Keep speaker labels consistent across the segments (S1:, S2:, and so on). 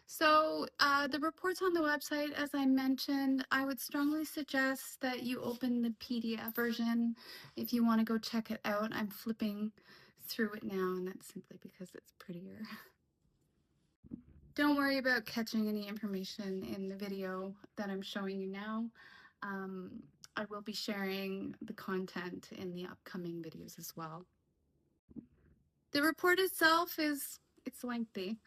S1: So the reports on the website, as I mentioned, I would strongly suggest that you open the PDF version if you want to go check it out. I'm flipping through it now, and that's simply because it's prettier. Don't worry about catching any information in the video that I'm showing you now. I will be sharing the content in the upcoming videos as well. The report itself it's lengthy.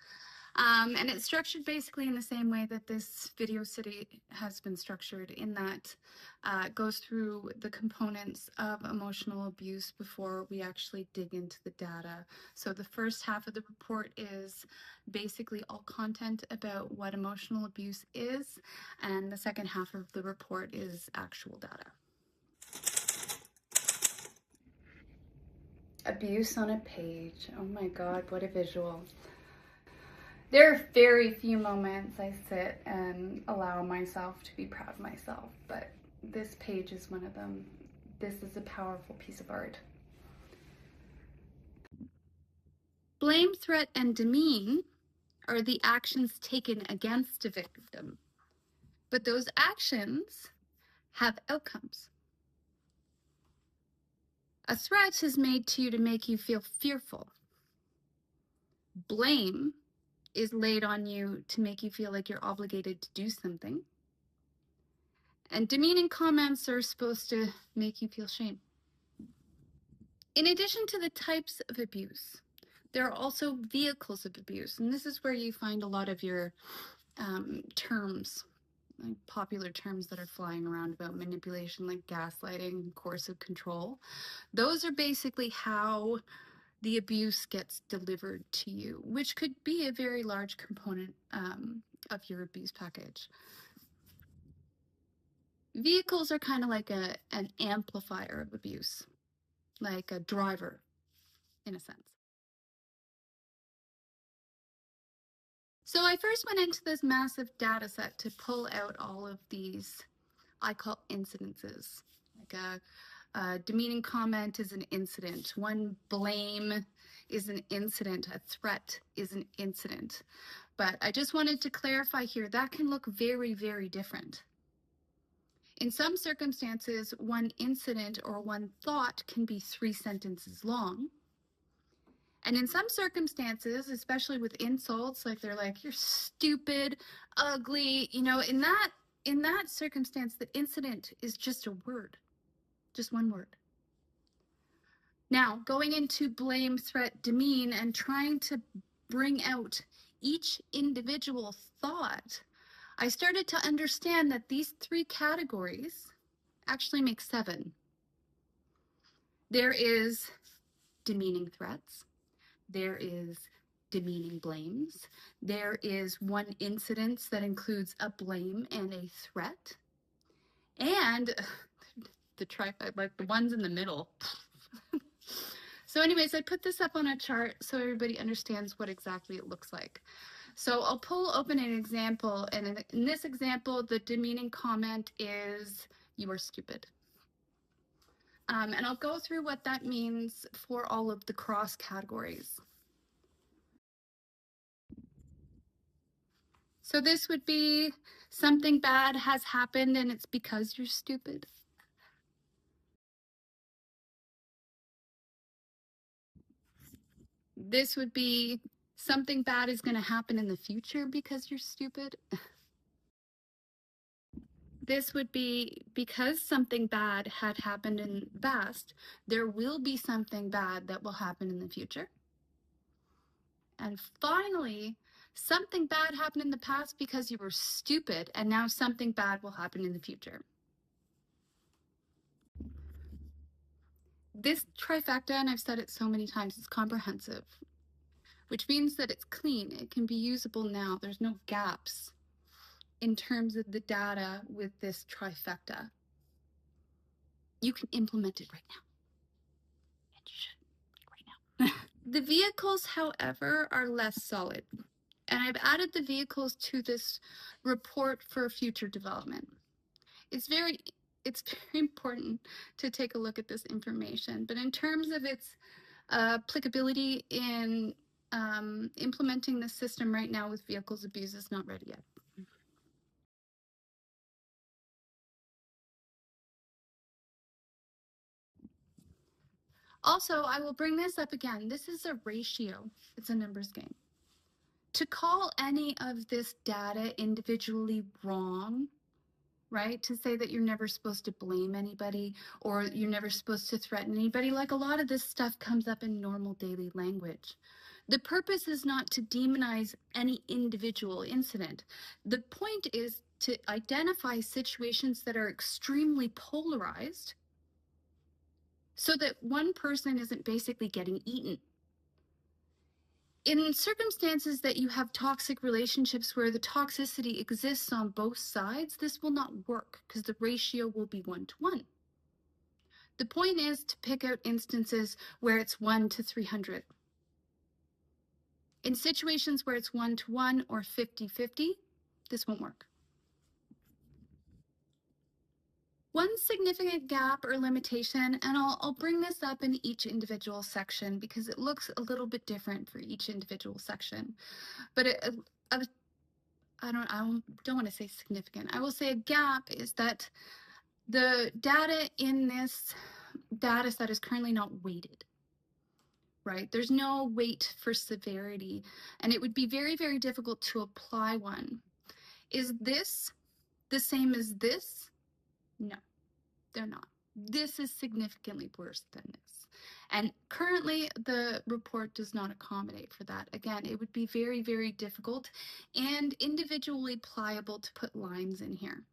S1: And it's structured basically in the same way that this video city has been structured, in that it goes through the components of emotional abuse before we actually dig into the data. So the first half of the report is basically all content about what emotional abuse is, and the second half of the report is actual data. Abuse on a page. Oh my God, what a visual. There are very few moments I sit and allow myself to be proud of myself, but this page is one of them. This is a powerful piece of art. Blame, threat, and demean are the actions taken against a victim, but those actions have outcomes. A threat is made to you to make you feel fearful. Blame is laid on you to make you feel like you're obligated to do something. And demeaning comments are supposed to make you feel shame. In addition to the types of abuse, there are also vehicles of abuse. And this is where you find a lot of your terms, like popular terms that are flying around about manipulation, like gaslighting, coercive control. Those are basically how the abuse gets delivered to you, which could be a very large component of your abuse package. Vehicles are kind of like an amplifier of abuse, like a driver, in a sense. So I first went into this massive data set to pull out all of these, I call incidences. Like a demeaning comment is an incident. One blame is an incident. A threat is an incident. But I just wanted to clarify here, that can look very, very different. In some circumstances, one incident or one thought can be 3 sentences long. And in some circumstances, especially with insults, like they're like, you're stupid, ugly, you know, in that circumstance, the incident is just a word, just one word. Now, going into blame, threat, demean, and trying to bring out each individual thought, I started to understand that these 3 categories actually make 7. There is demeaning threats. There is demeaning blames. There is one incident that includes a blame and a threat. And the trifecta, like the ones in the middle. So anyways, I put this up on a chart so everybody understands what exactly it looks like. So I'll pull open an example, and in this example, the demeaning comment is, you are stupid. And I'll go through what that means for all of the cross categories. So this would be, something bad has happened and it's because you're stupid. This would be, something bad is going to happen in the future because you're stupid. This would be, because something bad had happened in the past, there will be something bad that will happen in the future. And finally, something bad happened in the past because you were stupid, and now something bad will happen in the future. This trifecta, and I've said it so many times, it's comprehensive, which means that it's clean. It can be usable now. There's no gaps in terms of the data with this trifecta. You can implement it right now. And you should right now. The vehicles, however, are less solid. And I've added the vehicles to this report for future development. It's very important to take a look at this information, but in terms of its applicability in implementing the system right now with vehicles abuse is not ready yet. Also, I will bring this up again. This is a ratio. It's a numbers game. To call any of this data individually wrong, right? To say that you're never supposed to blame anybody or you're never supposed to threaten anybody, like a lot of this stuff comes up in normal daily language. The purpose is not to demonize any individual incident. The point is to identify situations that are extremely polarized so that one person isn't basically getting eaten. In circumstances that you have toxic relationships where the toxicity exists on both sides, this will not work because the ratio will be 1-to-1. The point is to pick out instances where it's 1 to 300. In situations where it's 1-to-1 or 50-50, this won't work. One significant gap or limitation, and I'll bring this up in each individual section because it looks a little bit different for each individual section. But I don't want to say significant. I will say a gap is that the data in this data set is currently not weighted, right? There's no weight for severity, and it would be very, very difficult to apply one. Is this the same as this? No, they're not. This is significantly worse than this. And currently, the report does not accommodate for that. Again, it would be very, very difficult and individually pliable to put lines in here.